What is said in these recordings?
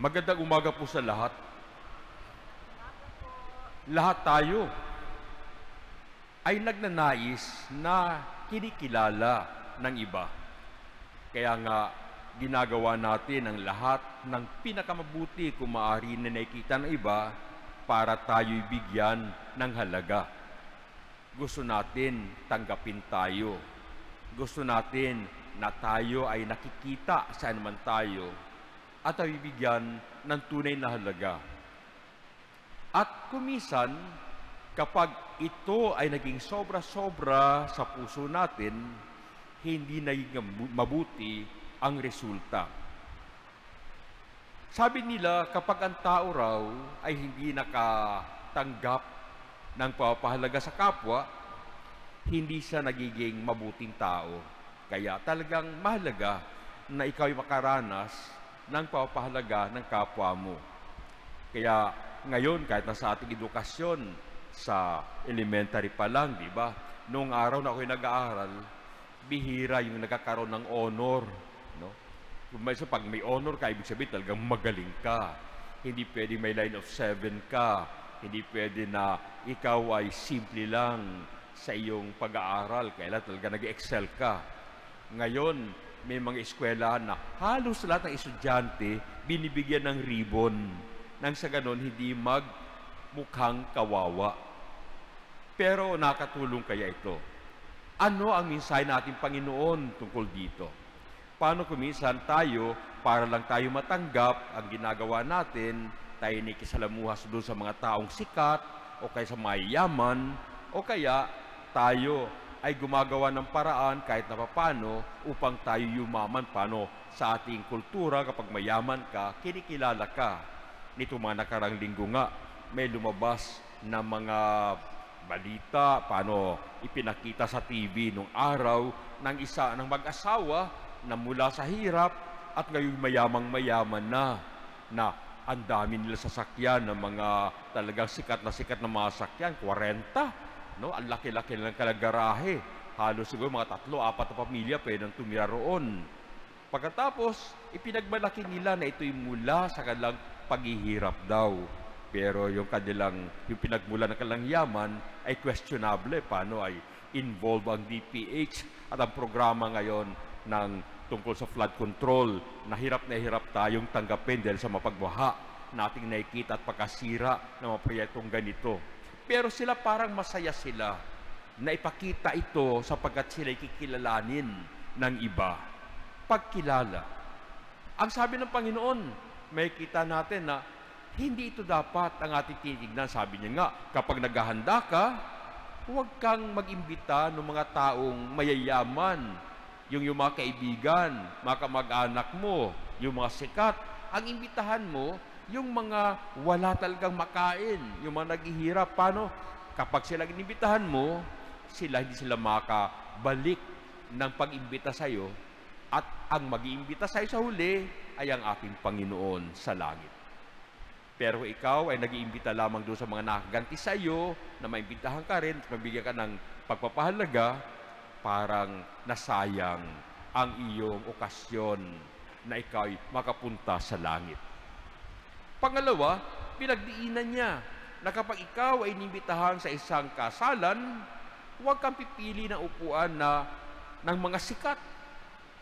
Magandang umaga po sa lahat. Lahat tayo ay nagnanais na kinikilala ng iba. Kaya nga, ginagawa natin ang lahat ng pinakamabuti kung maaari na nakikita ng iba para tayo'y bigyan ng halaga. Gusto natin tanggapin tayo. Gusto natin na tayo ay nakikita saan man tayo at ay bibigyan ng tunay na halaga. At kumisan, kapag ito ay naging sobra-sobra sa puso natin, hindi naging mabuti ang resulta. Sabi nila, kapag ang tao raw ay hindi nakatanggap ng pagpapahalaga sa kapwa, hindi siya nagiging mabuting tao. Kaya talagang mahalaga na ikaw ay makaranas ng pagpapahalaga ng kapwa mo. Kaya ngayon, kahit nasa ating edukasyon, sa elementary pa lang, di ba? Noong araw na ako'y nag-aaral, bihira yung nagkakaroon ng honor. No? Pag may honor ka, ibig sabihin talagang magaling ka. Hindi pwede may line of 7 ka. Hindi pwede na ikaw ay simple lang sa iyong pag-aaral. Kailan talaga nag-excel ka. Ngayon, may mga eskwelahan na halos lahat ng estudyante binibigyan ng ribbon nang sa ganon hindi magmukhang kawawa. Pero nakatulong kaya ito? Ano ang mensahe natin Panginoon tungkol dito? Paano kuminsan tayo, para lang tayo matanggap ang ginagawa natin, tayo nakisalamuhas doon sa mga taong sikat, o kaya sa mayayaman, o kaya tayo ay gumagawa ng paraan kahit na paano upang tayo yumaman. Paano sa ating kultura, kapag mayaman ka, kinikilala ka. Nito mga nakarang linggo nga, may lumabas na mga balita, paano ipinakita sa TV nung araw ng isa ng mag-asawa na mula sa hirap at ngayon mayamang-mayaman na ang dami nila sasakyan ng mga talagang sikat na mga sasakyan, 40. No, ang laki-laki ng kalagarahe. Halos siguro mga 3-4 na pamilya pwedeng tumira roon. Pagkatapos, ipinagmalaki nila na ito'y mula sa kanilang paghihirap daw. Pero yung pinagmula ng kanilang yaman ay questionable. Paano ay involve ang DPH at ang programa ngayon ng tungkol sa flood control. Na hirap tayong tanggapin dahil sa mapagbaha nating nakikita at pagkasira ng mga proyektong ganito. Pero sila parang masaya sila na ipakita ito sapagkat sila'y kikilalanin ng iba. Pagkilala. Ang sabi ng Panginoon, may kita natin na hindi ito dapat ang ating titignan. Sabi niya nga, kapag naghahanda ka, huwag kang mag-imbita ng mga taong mayayaman, yung mga kaibigan, mga kamag-anak mo, yung mga sikat. Ang imbitahan mo, yung mga wala talagang makain, yung mga naghihirap. Paano? Kapag sila inimbitahan mo, hindi sila makabalik ng pag-imbita sa iyo, at ang mag-iimbita sa iyo sa huli ay ang ating Panginoon sa langit. Pero ikaw ay nag-iimbita lamang doon sa mga nakaganti sa iyo, na maimbitahan ka rin, mabigyan ka ng pagpapahalaga, parang nasayang ang iyong okasyon na ikaw ay makapunta sa langit. Pangalawa, pinagdiinan niya na kapag ikaw ay inimbitahan sa isang kasalan, huwag kang pipili ng upuan ng mga sikat.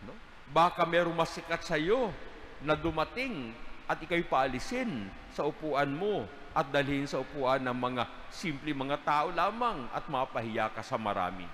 No? Baka merong mas sikat sa iyo na dumating at ikaw'y paalisin sa upuan mo at dalhin sa upuan ng mga simple mga tao lamang at mapahiya ka sa marami.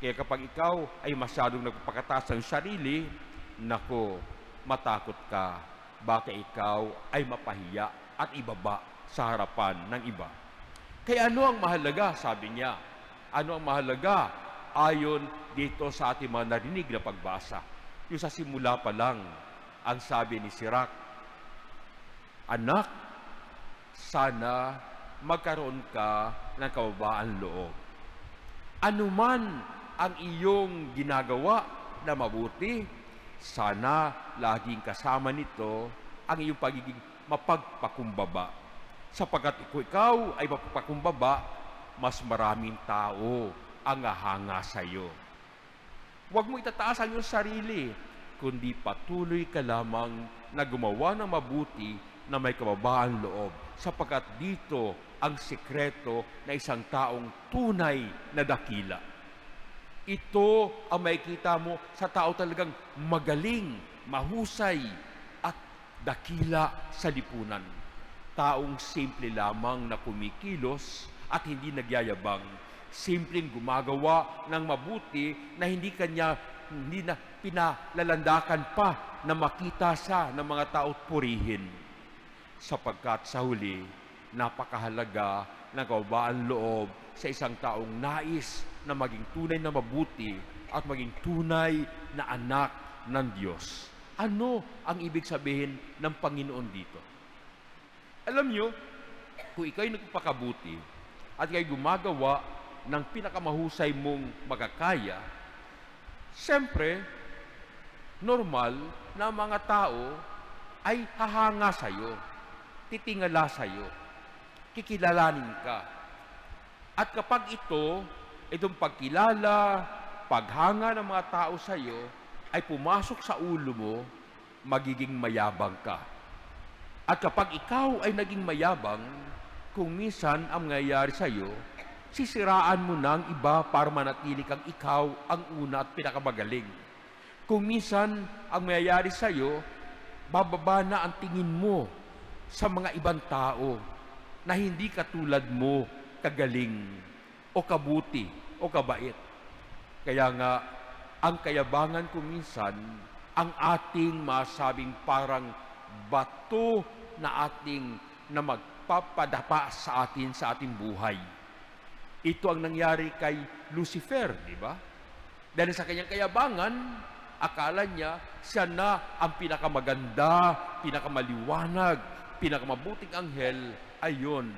Kaya kapag ikaw ay masyadong nagpapakataas ng sarili, nako, matakot ka. Baka ikaw ay mapahiya at ibaba sa harapan ng iba. Kaya ano ang mahalaga? Sabi niya. Ano ang mahalaga? Ayon dito sa ating mga narinig na pagbasa. Yung sa simula pa lang, ang sabi ni Sirach, anak, sana magkaroon ka ng kababaan loob. Ano man ang iyong ginagawa na mabuti, sana laging kasama nito ang iyong pagiging mapagpakumbaba. Sapagkat ikaw ay mapagpakumbaba, mas maraming tao ang hahanga sa iyo. Huwag mo itataas ang iyong sarili. kundi patuloy ka lamang na gumawa ng mabuti na may kababaan loob, sapagkat dito ang sikreto na isang taong tunay na dakila. Ito ang makikita mo sa tao talagang magaling, mahusay, at dakila sa lipunan. Taong simple lamang na kumikilos at hindi nagyayabang, simpleng gumagawa ng mabuti na hindi na pinalalandakan pa na makita siya ng mga tao't purihin. Sapagkat sa huli, napakahalaga ng kababaan loob sa isang taong nais na maging tunay na mabuti at maging tunay na anak ng Diyos. Ano ang ibig sabihin ng Panginoon dito? Alam nyo, kung ikaw'y nagpakabuti at ikaw'y gumagawa ng pinakamahusay mong magakaya, siyempre, normal na mga tao ay hahanga sa'yo, titingala sa'yo, kikilalanin ka. At kapag itong pagkilala, paghanga ng mga tao sa'yo, ay pumasok sa ulo mo, magiging mayabang ka. At kapag ikaw ay naging mayabang, kung minsan ang mangyayari sa'yo, sisiraan mo ng iba para manatili kang ikaw ang una at pinakamagaling. Kung minsan ang mangyayari sa'yo, bababa na ang tingin mo sa mga ibang tao na hindi katulad mo kagaling o kabuti o kabait. Kaya nga, ang kayabangan kung minsan, ang ating masabing parang bato na magpapadapa sa ating buhay. Ito ang nangyari kay Lucifer, di ba? Dahil sa kanyang kayabangan, akala niya siya na ang pinakamaganda, pinakamaliwanag, pinakamabuting anghel. Ayon,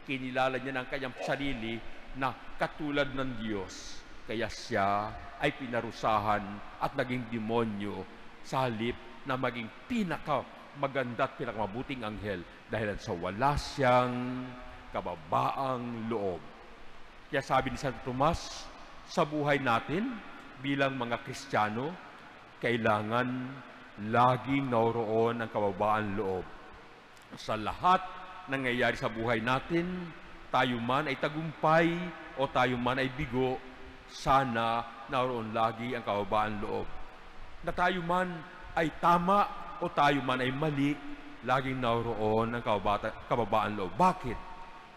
kinilala niya ng kanyang sarili na katulad ng Diyos. Kaya siya ay pinarusahan at naging demonyo sa halip na maging pinakamaganda at pinakamabuting anghel dahil sa wala siyang kababaang loob. Kaya sabi ni Santo Tomas, sa buhay natin bilang mga Kristiyano, kailangan laging naroon ang kababaan loob. Sa lahat ng nangyayari sa buhay natin, tayo man ay tagumpay o tayo man ay bigo, sana naroon lagi ang kababaan loob. Na tayo man ay tama o tayo man ay mali, laging naroon ang kababaan loob. Bakit?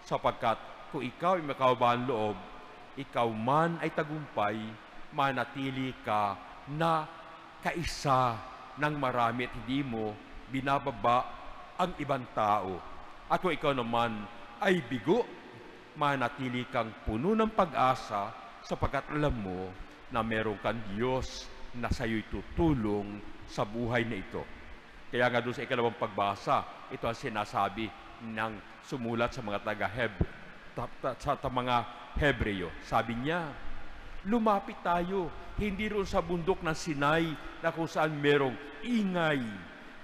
Sapagkat kung ikaw ay may kababaan loob, ikaw man ay tagumpay, manatili ka na kaisa ng marami at hindi mo binababa ang ibang tao. At kung ikaw naman ay bigo, manatili kang puno ng pag-asa sapagkat alam mo na meron kang Diyos na sa iyo'y tutulong sa buhay na ito. Kaya nga doon sa ikalawang pagbasa, ito ang sinasabi ng sumulat sa mga mga Hebreo. Sabi niya, lumapit tayo, hindi roon sa bundok ng Sinai na kung saan merong ingay,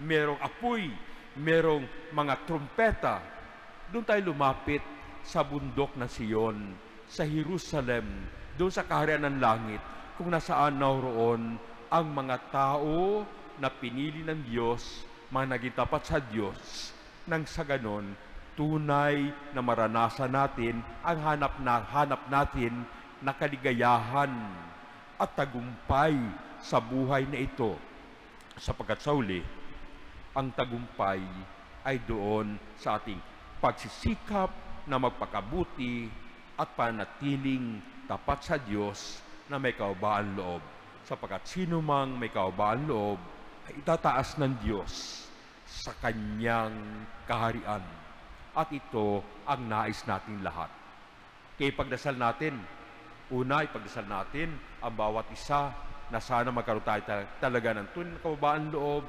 merong apoy, merong mga trumpeta. Doon tayo lumapit sa bundok ng Sion, sa Jerusalem, doon sa kaharian ng langit, kung nasaan naroon ang mga tao na pinili ng Diyos, mga naging tapat sa Diyos, nang sa ganon, tunay na maranasan natin ang hanap natin na kaligayahan at tagumpay sa buhay na ito. Sapagkat sa uli, ang tagumpay ay doon sa ating pagsisikap na magpakabuti at panatiling tapat sa Diyos na may kababaan loob. Sapagkat sino mang may kababaan loob ay itataas ng Diyos sa kanyang kaharian. At ito ang nais natin lahat. Kaya ipagdasal natin, una, ipagdasal natin ang bawat isa na sana magkaroon tayo talaga ng tunay na kababaan loob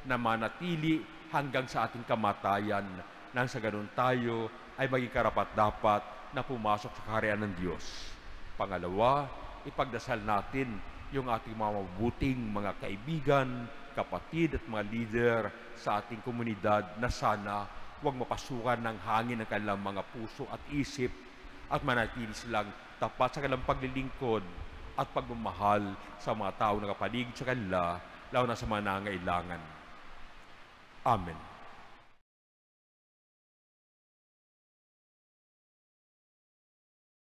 na manatili hanggang sa ating kamatayan nang sa ganun tayo ay maging karapat-dapat na pumasok sa kaharian ng Diyos. Pangalawa, ipagdasal natin yung ating mga mabuting mga kaibigan, kapatid at mga leader sa ating komunidad na sana huwag mapasukan ng hangin ng kanilang mga puso at isip at manatili silang tapat sa kanilang paglilingkod at pagmamahal sa mga tao na kapaligid sa kanila lalo na sa mga nangailangan. Amen.